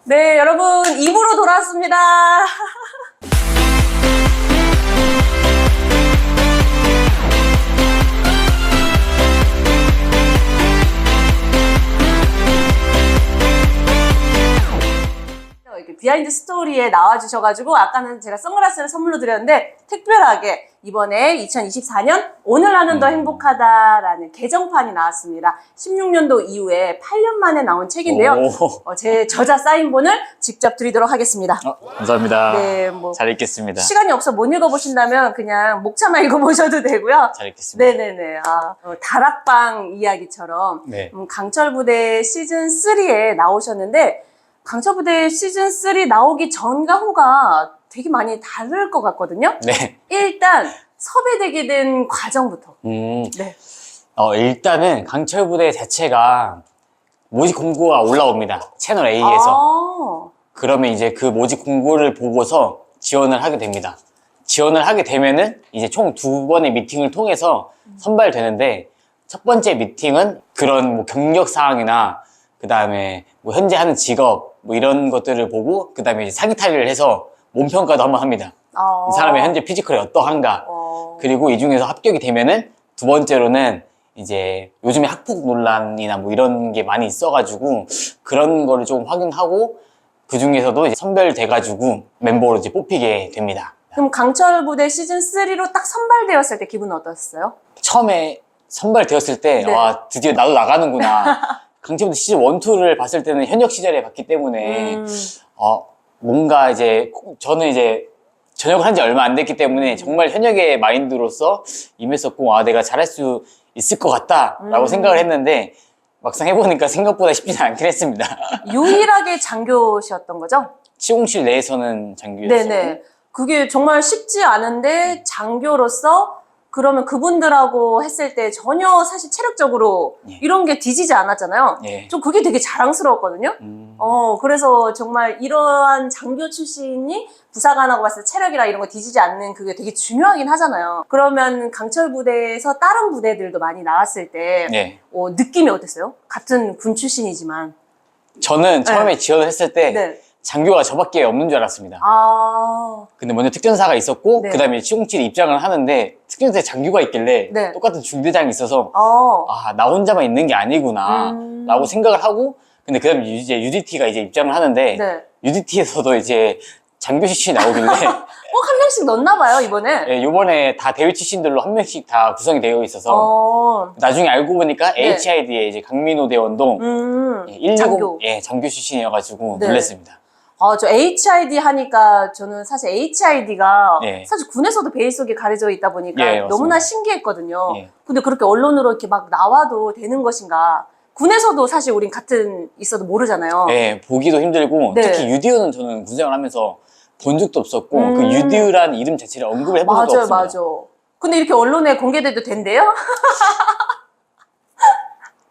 네, 여러분 2부로 돌아왔습니다. 이렇게 비하인드 스토리에 나와주셔가지고 아까는 제가 선글라스를 선물로 드렸는데 특별하게 이번에 2024년 오늘 하는 더 행복하다라는 개정판이 나왔습니다. 16년도 이후에 8년 만에 나온 책인데요. 제 저자 사인본을 직접 드리도록 하겠습니다. 감사합니다. 네, 잘 읽겠습니다. 시간이 없어 못 읽어보신다면 그냥 목차만 읽어보셔도 되고요. 잘 읽겠습니다. 네네네. 다락방 이야기처럼 네. 강철부대 시즌3에 나오셨는데 강철부대 시즌3 나오기 전과 후가 되게 많이 다를 것 같거든요. 네. 일단 섭외되게 된 과정부터. 네. 일단은 강철부대 자체가 모집 공고가 올라옵니다. 채널 A에서. 그러면 이제 그 모집 공고를 보고서 지원을 하게 됩니다. 지원을 하게 되면은 이제 총 2번의 미팅을 통해서 선발되는데 첫 번째 미팅은 그런 뭐 경력 사항이나 그 다음에 뭐 현재 하는 직업 뭐 이런 것들을 보고 그 다음에 사기 탈의를 해서 몸 평가도 한번 합니다. 이 사람의 현재 피지컬이 어떠한가. 그리고 이 중에서 합격이 되면은 두 번째로는 이제 요즘에 학폭 논란이나 뭐 이런 게 많이 있어가지고 그런 거를 조금 확인하고 그 중에서도 이제 선별돼가지고 멤버로 이제 뽑히게 됩니다. 그럼 강철부대 시즌3로 딱 선발되었을 때 기분은 어떠셨어요? 처음에 선발되었을 때 네. 와 드디어 나도 나가는구나. 강철부대 시즌 1, 2를 봤을 때는 현역 시절에 봤기 때문에 뭔가 이제 저는 이제 전역을 한 지 얼마 안 됐기 때문에 정말 현역의 마인드로서 임했었고 내가 잘할 수 있을 것 같다라고 생각을 했는데 막상 해보니까 생각보다 쉽지는 않긴 했습니다. 유일하게 장교셨던 거죠? 시공실 내에서는 장교였어요. 네네. 그게 정말 쉽지 않은데 장교로서 그러면 그분들하고 했을 때 전혀 사실 체력적으로 이런 게 뒤지지 않았잖아요. 좀 그게 되게 자랑스러웠거든요. 그래서 정말 이러한 장교 출신이 부사관하고 봤을 때 체력이나 이런 거 뒤지지 않는 그게 되게 중요하긴 하잖아요. 그러면 강철부대에서 다른 부대들도 많이 나왔을 때 느낌이 어땠어요? 같은 군 출신이지만. 저는 처음에 지원을 했을 때 장교가 저밖에 없는 줄 알았습니다. 근데 먼저 특전사가 있었고 그 다음에 시공실에 입장을 하는데 특전사에 장교가 있길래 똑같은 중대장이 있어서 나 혼자만 있는 게 아니구나 라고 생각을 하고 근데 그 다음에 이제 UDT가 이제 입장을 하는데 UDT에서도 이제 장교 출신이 나오길래 꼭 한 명씩 넣나 봐요 이번에. 이번에 다 대위 출신들로 한 명씩 다 구성이 되어 있어서 나중에 알고 보니까 HID의 이제 강민호 대원도 120 장교. 장교 출신이어가지고 놀랐습니다. 저 HID 하니까 저는 사실 HID가 사실 군에서도 베일 속에 가려져 있다 보니까 너무나 신기했거든요. 근데 그렇게 언론으로 이렇게 막 나와도 되는 것인가. 군에서도 사실 우린 같은 있어도 모르잖아요. 보기도 힘들고 특히 UDU는 저는 군생활 하면서 본 적도 없었고 그 UDU라는 이름 자체를 언급을 해본 적도 없습니다. 맞아. 근데 이렇게 언론에 공개돼도 된대요?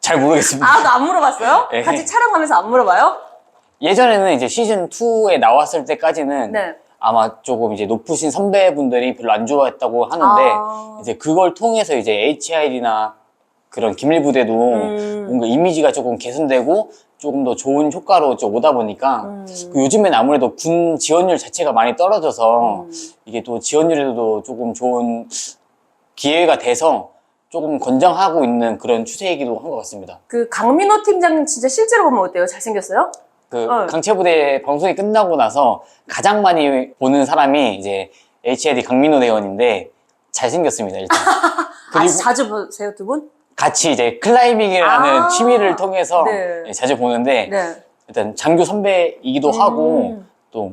잘 모르겠습니다. 그거 안 물어봤어요? 같이 촬영하면서 안 물어봐요? 예전에는 이제 시즌2에 나왔을 때까지는 아마 조금 이제 높으신 선배분들이 별로 안 좋아했다고 하는데 이제 그걸 통해서 이제 HID나 그런 기밀부대도 뭔가 이미지가 조금 개선되고 조금 더 좋은 효과로 좀 오다 보니까 요즘엔 아무래도 군 지원율 자체가 많이 떨어져서 이게 또 지원율에도 조금 좋은 기회가 돼서 조금 권장하고 있는 그런 추세이기도 한 것 같습니다. 그 강민호 팀장님 진짜 실제로 보면 어때요? 잘생겼어요? 강철부대 방송이 끝나고 나서 가장 많이 보는 사람이 이제 HID 강민호 대원인데 잘생겼습니다, 일단. 그리고 자주 보세요, 두 분? 같이 이제 클라이밍이라는 취미를 통해서 자주 보는데 일단 장교 선배이기도 하고 또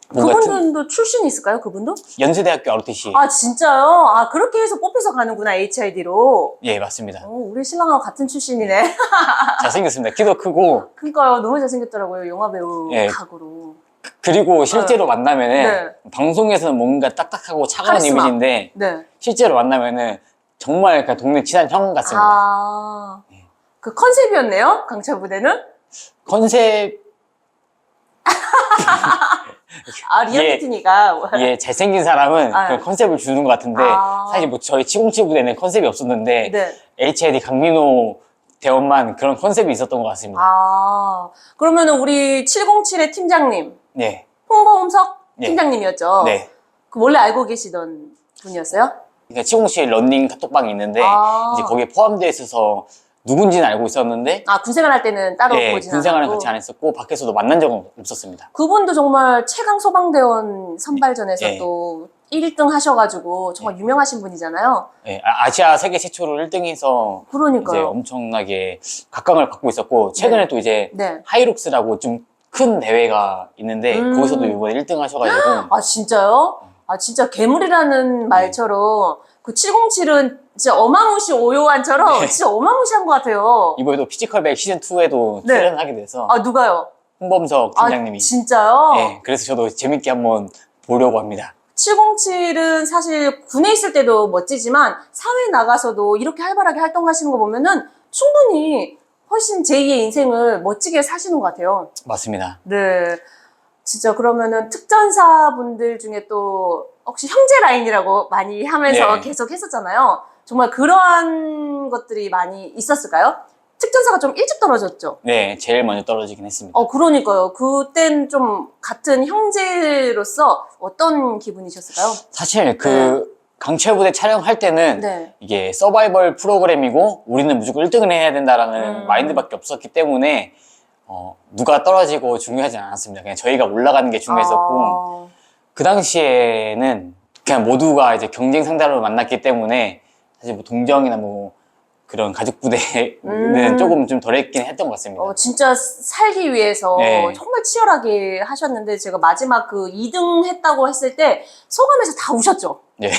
그분도 출신이 있을까요, 그분도? 연세대학교 ROTC. 진짜요? 그렇게 해서 뽑혀서 가는구나, HID로. 예, 맞습니다. 우리 신랑하고 같은 출신이네. 잘생겼습니다. 키도 크고. 그러니까요, 너무 잘생겼더라고요, 영화배우 각으로. 그리고 실제로 만나면은 방송에서는 뭔가 딱딱하고 차가운 카리스마. 이미지인데 실제로 만나면은 정말 그 동네 친한 형 같습니다. 그 컨셉이었네요, 강철부대는? 컨셉 리얼리티니까. 잘생긴 사람은 그 컨셉을 주는 것 같은데 사실 뭐 저희 707 부대는 컨셉이 없었는데 HID 강민호 대원만 그런 컨셉이 있었던 것 같습니다. 아, 그러면은 우리 707의 팀장님, 네. 홍범석 네. 팀장님이었죠? 네. 그 원래 알고 계시던 분이었어요? 그러니까 707 런닝 카톡방이 있는데 이제 거기에 포함되어 있어서 누군지는 알고 있었는데 군생활 할 때는 따로 네, 보진 군생활은 않았고. 같이 안 했었고 밖에서도 만난 적은 없었습니다. 그분도 정말 최강 소방대원 선발전에서 네. 또 1등 하셔가지고 정말 유명하신 분이잖아요. 네, 아시아 세계 최초로 1등해서 이제 그러니까요. 엄청나게 각광을 받고 있었고 최근에 네. 또 이제 네. 하이록스라고 좀 큰 대회가 있는데 거기서도 이번에 1등 하셔가지고 아, 진짜요? 아, 진짜 괴물이라는 말처럼 그 707은 진짜 어마무시 오요한처럼 네. 진짜 어마무시한 것 같아요. 이번에도 피지컬백 시즌2에도 네. 출연하게 돼서 아, 누가요? 홍범석 팀장님이 진짜요? 네, 그래서 저도 재밌게 한번 보려고 합니다. 707은 사실 군에 있을 때도 멋지지만 사회에 나가서도 이렇게 활발하게 활동하시는 거 보면은 충분히 훨씬 제2의 인생을 멋지게 사시는 것 같아요. 맞습니다. 네. 진짜 그러면은 특전사분들 중에 또 혹시 형제 라인이라고 많이 하면서 네. 계속 했었잖아요. 정말 그러한 것들이 많이 있었을까요? 특전사가 좀 일찍 떨어졌죠? 네, 제일 먼저 떨어지긴 했습니다. 그러니까요. 그땐 좀 같은 형제로서 어떤 기분이셨을까요? 사실 그 강철부대 촬영할 때는 네. 이게 서바이벌 프로그램이고 우리는 무조건 1등을 해야 된다라는 마인드밖에 없었기 때문에 누가 떨어지고 중요하지 않았습니다. 그냥 저희가 올라가는 게 중요했었고 그 당시에는 그냥 모두가 이제 경쟁 상대로 만났기 때문에 사실 뭐 동정이나 뭐 그런 가족 부대는 조금 좀 덜했긴 했던 것 같습니다. 진짜 살기 위해서 네. 정말 치열하게 하셨는데 제가 마지막 그 2등 했다고 했을 때 소감에서 다 우셨죠? 네.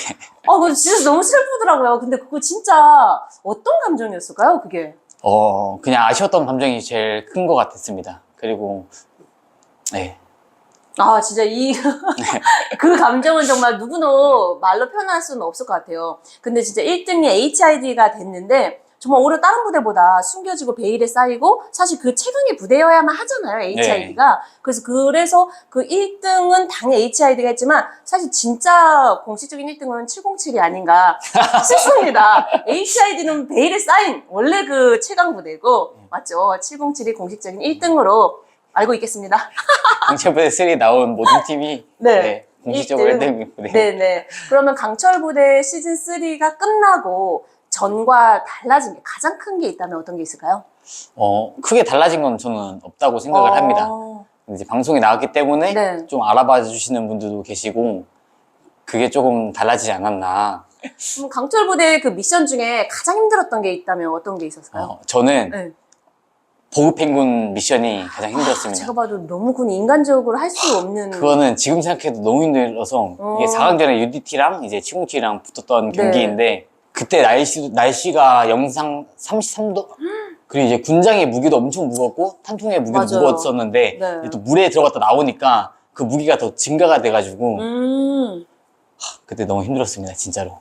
그거 진짜 너무 슬프더라고요. 근데 그거 진짜 어떤 감정이었을까요, 그게? 그냥 아쉬웠던 감정이 제일 큰 것 같았습니다. 그리고 네. 진짜 그 감정은 정말 누구도 말로 표현할 수는 없을 것 같아요. 근데 진짜 1등이 HID가 됐는데 정말 오히려 다른 부대보다 숨겨지고 베일에 쌓이고 사실 그 최강의 부대여야만 하잖아요, HID가. 그래서 그 1등은 당연히 HID가 했지만 사실 진짜 공식적인 1등은 707이 아닌가 싶습니다. HID는 베일에 쌓인 원래 그 최강 부대고 맞죠? 707이 공식적인 1등으로 알고 있겠습니다. 강철부대 3 나온 모든 팀이 네, 공식적으로 1등 부대. 네네. 그러면 강철부대 시즌 3가 끝나고 전과 달라진 게 가장 큰 게 있다면 어떤 게 있을까요? 크게 달라진 건 저는 없다고 생각을 합니다. 이제 방송에 나왔기 때문에 네. 좀 알아봐 주시는 분들도 계시고 그게 조금 달라지지 않았나. 그럼 강철부대 그 미션 중에 가장 힘들었던 게 있다면 어떤 게 있었을까요? 저는 네. 보급행군 미션이 가장 힘들었습니다. 제가 봐도 너무 군 인간적으로 할 수 없는 그거는 지금 생각해도 너무 힘들어서 이게 4강전에 UDT랑 이제 707이랑 붙었던 경기인데 그때 날씨가 영상 33도? 그리고 이제 군장의 무기도 엄청 무겁고 탄통의 무기도 맞아요. 무거웠었는데 네. 이제 또 물에 들어갔다 나오니까 그 무기가 더 증가가 돼가지고 그때 너무 힘들었습니다, 진짜로.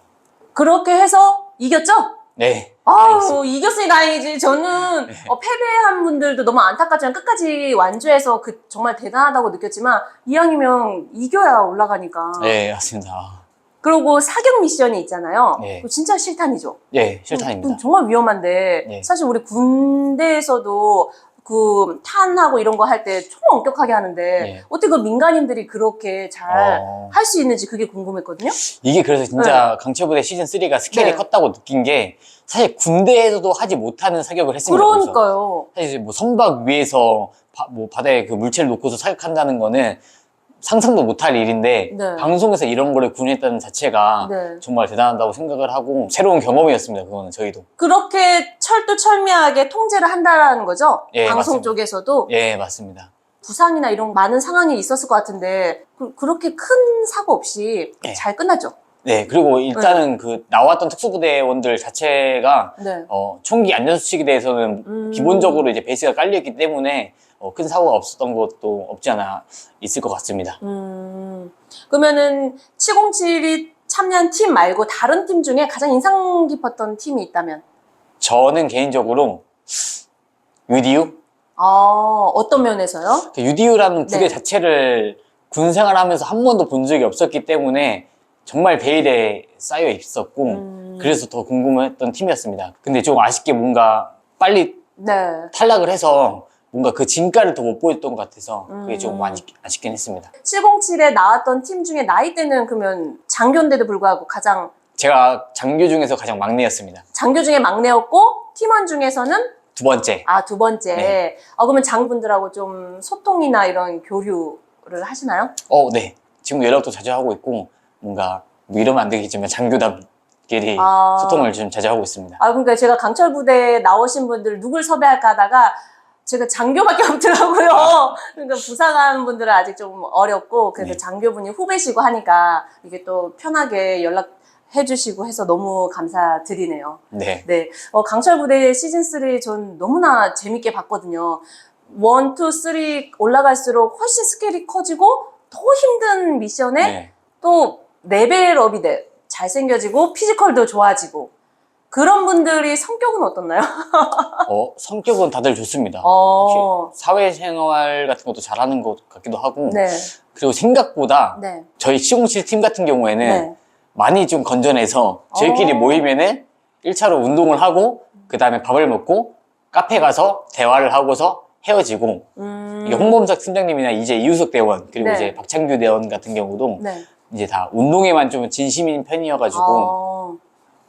그렇게 해서 이겼죠? 네. 이겼으니 다행이지. 저는 패배한 분들도 너무 안타깝지만 끝까지 완주해서 정말 대단하다고 느꼈지만 이왕이면 이겨야 올라가니까. 네, 맞습니다. 그리고 사격 미션이 있잖아요. 네. 그거 진짜 실탄이죠. 네, 실탄입니다. 정말 위험한데 네. 사실 우리 군대에서도 그 탄하고 이런 거 할 때 정말 엄격하게 하는데 네. 어떻게 그 민간인들이 그렇게 잘 할 수 있는지 그게 궁금했거든요. 이게 그래서 진짜 강철부대 시즌3가 스케일이 네. 컸다고 느낀 게 사실 군대에서도 하지 못하는 사격을 했습니다. 그러니까요. 사실 뭐 선박 위에서 바다에 그 물체를 놓고서 사격한다는 거는 상상도 못할 일인데 네. 방송에서 이런 거를 군했다는 자체가 네. 정말 대단하다고 생각을 하고 새로운 경험이었습니다. 그거는 저희도. 그렇게 철두철미하게 통제를 한다는 거죠? 예, 방송 맞습니다. 쪽에서도 예, 맞습니다. 부상이나 이런 많은 상황이 있었을 것 같은데 그렇게 큰 사고 없이 예. 잘 끝났죠? 네, 그리고 일단은 그 나왔던 특수부대원들 자체가 네. 총기 안전수칙에 대해서는 기본적으로 이제 베이스가 깔려있기 때문에 큰 사고가 없었던 것도 없지 않아 있을 것 같습니다. 그러면은 707이 참여한 팀 말고 다른 팀 중에 가장 인상 깊었던 팀이 있다면? 저는 개인적으로 UDU? 어떤 면에서요? UDU라는 부대 네. 자체를 군 생활하면서 한 번도 본 적이 없었기 때문에 정말 베일에 쌓여 있었고 그래서 더 궁금했던 팀이었습니다. 근데 좀 아쉽게 뭔가 빨리 네. 탈락을 해서 뭔가 그 진가를 더 못 보였던 것 같아서 그게 조금 아쉽긴 했습니다. 707에 나왔던 팀 중에 나이대는 그러면 장교인데도 불구하고 가장 제가 장교 중에서 가장 막내였습니다. 장교 중에 막내였고 팀원 중에서는 두 번째. 두 번째. 네. 그러면 장분들하고 좀 소통이나 이런 교류를 하시나요? 네. 지금 연락도 자주 하고 있고 뭔가 뭐 이러면 안 되겠지만 장교답끼리 소통을 좀 자주 하고 있습니다. 그러니까 제가 강철 부대에 나오신 분들 누굴 섭외할까 하다가 제가 장교밖에 없더라고요. 그러니까 부상한 분들은 아직 좀 어렵고 그래서 네. 장교분이 후배시고 하니까 이게 또 편하게 연락해주시고 해서 너무 감사드리네요. 네. 네. 강철 부대 시즌3 전 너무나 재밌게 봤거든요. 1, 2, 3 올라갈수록 훨씬 스케일이 커지고 더 힘든 미션에 네. 또 레벨업이 돼. 잘생겨지고 피지컬도 좋아지고 그런 분들이 성격은 어떻나요? 성격은 다들 좋습니다. 사회생활 같은 것도 잘하는 것 같기도 하고 네. 그리고 생각보다 네. 저희 707 팀 같은 경우에는 네. 많이 좀 건전해서 저희끼리 모이면은 1차로 운동을 하고 그 다음에 밥을 먹고 카페 가서 대화를 하고서 헤어지고 이게 홍범석 팀장님이나 이제 이우석 대원 그리고 네. 이제 박창규 대원 같은 경우도 네. 이제 다 운동에만 좀 진심인 편이어가지고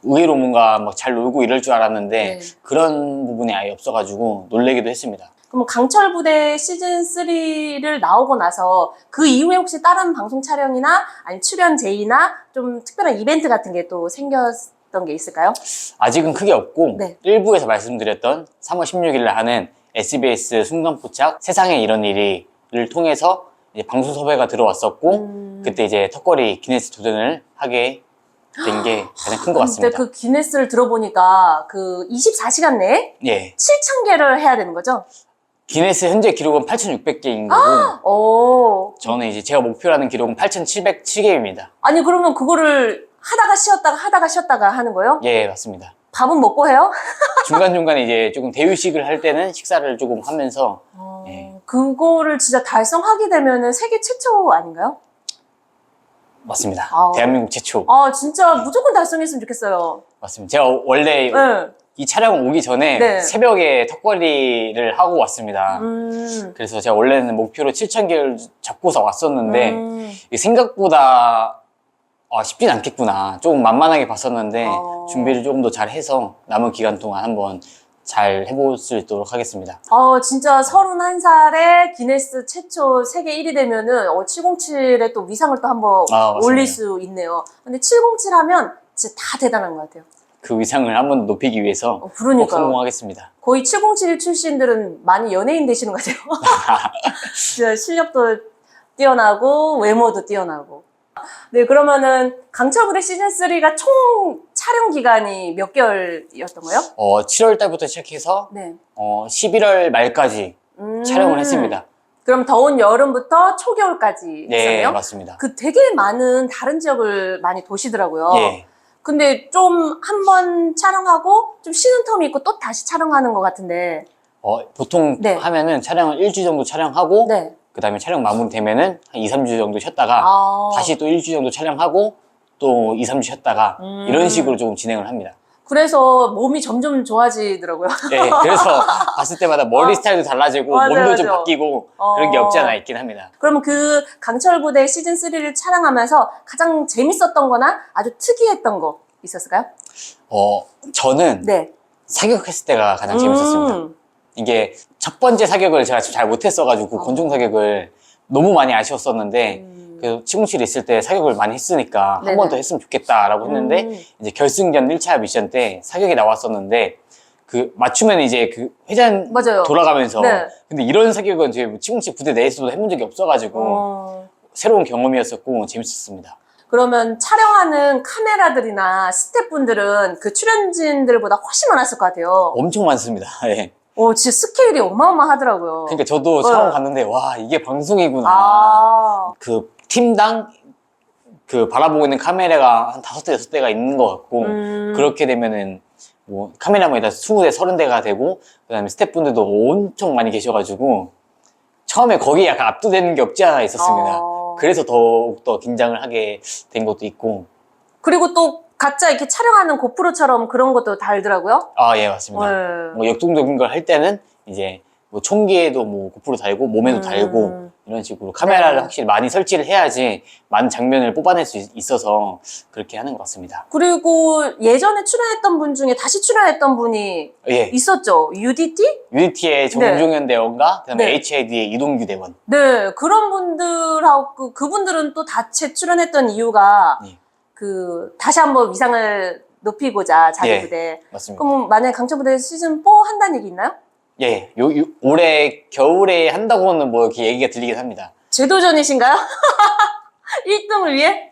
의외로 뭔가 막 잘 놀고 이럴 줄 알았는데 네. 그런 부분이 아예 없어가지고 놀래기도 했습니다. 그럼 강철 부대 시즌 3를 나오고 나서 그 이후에 혹시 다른 방송 촬영이나 아니 출연 제의나 좀 특별한 이벤트 같은 게 또 생겼던 게 있을까요? 아직은 크게 없고 네. 일부에서 말씀드렸던 3월 16일 날 하는 SBS 순간포착 세상에 이런 일이를 통해서 이제 방송 섭외가 들어왔었고 그때 이제 턱걸이 기네스 도전을 하게 된 게 가장 큰 것 같습니다. 근데 그 기네스를 들어보니까 그 24시간 내에 예. 7,000개를 해야 되는 거죠? 기네스 현재 기록은 8,600개인 거고 저는 이제 제가 목표로 하는 기록은 8,707개입니다. 아니 그러면 그거를 하다가 쉬었다가 하는 거예요? 예, 맞습니다. 밥은 먹고 해요? 중간중간에 이제 조금 대유식을 할 때는 식사를 조금 하면서 예. 그거를 진짜 달성하게 되면은 세계 최초 아닌가요? 맞습니다. 대한민국 최초. 진짜 무조건 달성했으면 좋겠어요. 맞습니다. 제가 원래 네. 이 촬영 오기 전에 네. 새벽에 턱걸이를 하고 왔습니다. 그래서 제가 원래는 목표로 7,000개를 잡고서 왔었는데 이게 생각보다 쉽진 않겠구나. 조금 만만하게 봤었는데 준비를 조금 더 잘 해서 남은 기간 동안 한번 잘 해볼 수 있도록 하겠습니다. 진짜 31살에 기네스 최초 세계 1위 되면은 707의 또 위상을 또 한번 올릴 수 있네요. 근데 707 하면 진짜 다 대단한 것 같아요. 그 위상을 한 번 더 높이기 위해서 꼭 성공하겠습니다. 거의 707 출신들은 많이 연예인 되시는 것 같아요. 진짜 실력도 뛰어나고 외모도 뛰어나고. 네, 그러면은 강철부대 시즌3가 총 촬영 기간이 몇 개월이었던 거예요? 7월 달부터 시작해서 네. 11월 말까지 촬영을 했습니다. 그럼 더운 여름부터 초겨울까지 네, 있었네요? 맞습니다. 그 되게 많은 다른 지역을 많이 도시더라고요. 예. 근데 좀 한 번 촬영하고 좀 쉬는 텀이 있고 또 다시 촬영하는 것 같은데. 보통 네. 하면은 촬영을 1주 정도 촬영하고 네. 그 다음에 촬영 마무리되면은 한 2, 3주 정도 쉬었다가 다시 또 1주 정도 촬영하고 또 2, 3주 쉬었다가 이런 식으로 조금 진행을 합니다. 그래서 몸이 점점 좋아지더라고요. 네, 그래서 봤을 때마다 머리 스타일도 달라지고 몸도 좀 바뀌고 그런 게 없지 않아 있긴 합니다. 그러면 그 강철부대 시즌3를 촬영하면서 가장 재밌었던 거나 아주 특이했던 거 있었을까요? 저는 네. 사격했을 때가 가장 재밌었습니다. 이게 첫 번째 사격을 제가 잘 못했어가지고 권총 사격을 너무 많이 아쉬웠었는데 그 707에 있을 때 사격을 많이 했으니까 한 번 더 했으면 좋겠다라고 했는데 이제 결승전 1차 미션 때 사격이 나왔었는데 그 맞추면 이제 그 회전 맞아요. 돌아가면서 네. 근데 이런 사격은 저희 707 부대 내에서도 해본 적이 없어가지고 새로운 경험이었었고 재밌었습니다. 그러면 촬영하는 카메라들이나 스태프분들은 그 출연진들보다 훨씬 많았을 것 같아요. 엄청 많습니다. 네. 진짜 스케일이 어마어마하더라고요. 그러니까 저도 처음 갔는데 와 이게 방송이구나. 그 팀당 그 바라보고 있는 카메라가 한 5대, 6대가 있는 것 같고 그렇게 되면은 뭐 카메라만이 20대, 30대가 되고 그 다음에 스태프분들도 엄청 많이 계셔가지고 처음에 거기 약간 압도되는 게 없지 않아 있었습니다. 그래서 더욱더 긴장을 하게 된 것도 있고 그리고 또 각자 이렇게 촬영하는 고프로처럼 그런 것도 달더라고요. 아, 예, 맞습니다. 네. 뭐 역동적인 걸 할 때는 이제 뭐 총기에도 뭐 고프로 달고 몸에도 달고 이런 식으로 카메라를 네. 확실히 많이 설치를 해야지 많은 장면을 뽑아낼 수 있어서 그렇게 하는 것 같습니다. 그리고 예전에 출연했던 분 중에 다시 출연했던 분이 예. 있었죠. UDT? UDT의 정종현 대원과 그다음에 네. HID의 이동규 대원. 네, 그런 분들하고 그분들은 또 다채 출연했던 이유가 예. 다시 한번 위상을 높이고자 자기 예. 부대. 맞습니다. 그럼 만약에 강철부대 시즌 4 한다는 얘기 있나요? 예, 올해 겨울에 한다고는 뭐 이렇게 얘기가 들리긴 합니다. 제도전이신가요? 1등을 위해?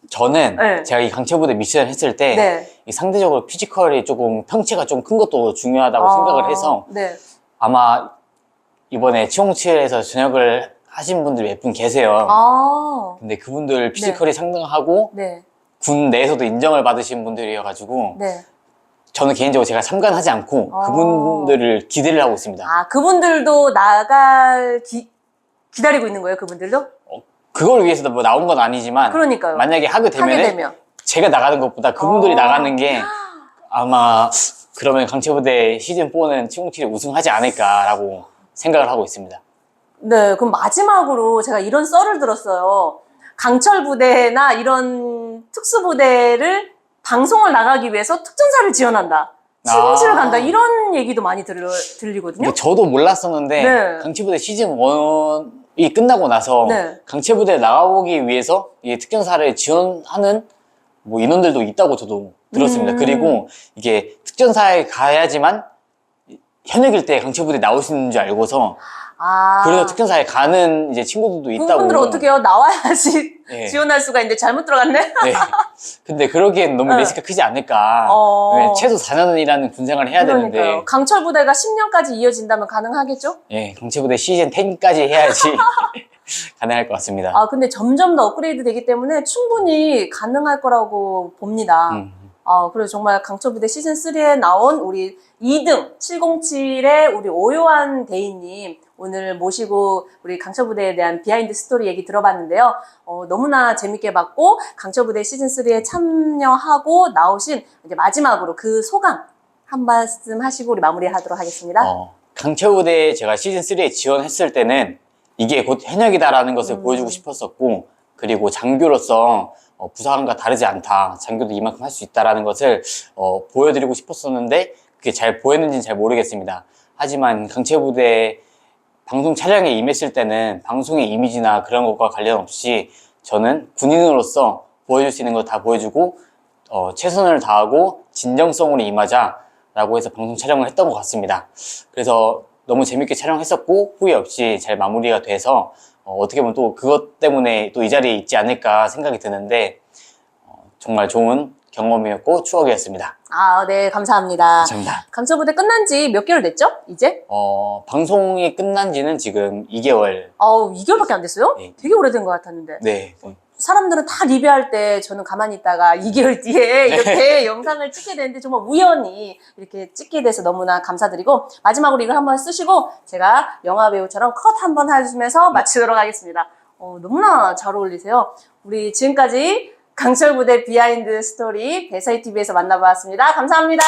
저는 네. 제가 이 강철부대 미션을 했을 때 네. 이 상대적으로 피지컬이 조금 평체가 좀 큰 것도 중요하다고 생각을 해서 네. 아마 이번에 치홍칠에서 전역을 하신 분들이 몇 분 계세요. 근데 그분들 피지컬이 상당하고 네. 군 내에서도 인정을 받으신 분들이어가지고 네. 저는 개인적으로 제가 참관하지 않고 그분들을 기대를 하고 있습니다. 아, 그분들도 기다리고 있는 거예요, 그분들도? 그걸 위해서 뭐 나온 건 아니지만 그러니까요. 만약에 하게 되면 제가 나가는 것보다 그분들이 나가는 게 아마 그러면 강철부대 시즌4는 치홍칠이 우승하지 않을까라고 생각을 하고 있습니다. 네, 그럼 마지막으로 제가 이런 썰을 들었어요. 강철부대나 이런 특수부대를 방송을 나가기 위해서 특전사를 지원한다. 치홍칠을 간다. 이런 얘기도 많이 들리거든요. 근데 저도 몰랐었는데 네. 강철부대 시즌1이 끝나고 나서 네. 강철부대에 나가기 위해서 이 특전사를 지원하는 뭐 인원들도 있다고 저도 들었습니다. 그리고 이게 특전사에 가야지만 현역일 때 강철부대에 나올 수 있는 줄 알고서 그래서 특전사에 가는 이제 친구들도 있다고. 그분들 어떻게 해요? 나와야지 네. 지원할 수가 있는데 잘못 들어갔네? 네. 근데 그러기엔 너무 리스크가 크지 않을까. 네, 최소 4년이라는 군생활을 해야 되는데. 강철부대가 10년까지 이어진다면 가능하겠죠? 네, 강철부대 시즌 10까지 해야지 가능할 것 같습니다. 아, 근데 점점 더 업그레이드 되기 때문에 충분히 가능할 거라고 봅니다. 그래서 정말 강철부대 시즌 3에 나온 우리 2등 707의 우리 오요한 대위님 오늘 모시고 우리 강철부대에 대한 비하인드 스토리 얘기 들어봤는데요. 너무나 재밌게 봤고 강철부대 시즌 3에 참여하고 나오신 이제 마지막으로 그 소감 한 말씀 하시고 우리 마무리하도록 하겠습니다. 강철부대에 제가 시즌 3에 지원했을 때는 이게 곧 현역이다라는 것을 보여주고 싶었었고, 그리고 장교로서 부사관과 다르지 않다, 장교도 이만큼 할 수 있다라는 것을 보여드리고 싶었었는데 그게 잘 보였는지는 잘 모르겠습니다. 하지만 강철부대 방송 촬영에 임했을 때는 방송의 이미지나 그런 것과 관련 없이 저는 군인으로서 보여줄 수 있는 거 다 보여주고 최선을 다하고 진정성으로 임하자라고 해서 방송 촬영을 했던 것 같습니다. 그래서 너무 재밌게 촬영했었고 후회 없이 잘 마무리가 돼서 어떻게 보면 또 그것 때문에 또 이 자리에 있지 않을까 생각이 드는데 정말 좋은 경험이었고 추억이었습니다. 네, 감사합니다. 감사합니다. 강철부대 끝난 지 몇 개월 됐죠? 이제? 방송이 끝난 지는 지금 2개월. 2개월밖에 안 됐어요? 네. 되게 오래된 것 같았는데. 네. 사람들은 다 리뷰할 때 저는 가만히 있다가 2개월 뒤에 이렇게 영상을 찍게 되는데 정말 우연히 이렇게 찍게 돼서 너무나 감사드리고 마지막으로 이걸 한번 쓰시고 제가 영화 배우처럼 컷 한번 해주면서 마치도록 하겠습니다. 너무나 잘 어울리세요. 우리 지금까지 강철부대 비하인드 스토리 배서희TV에서 만나보았습니다. 감사합니다.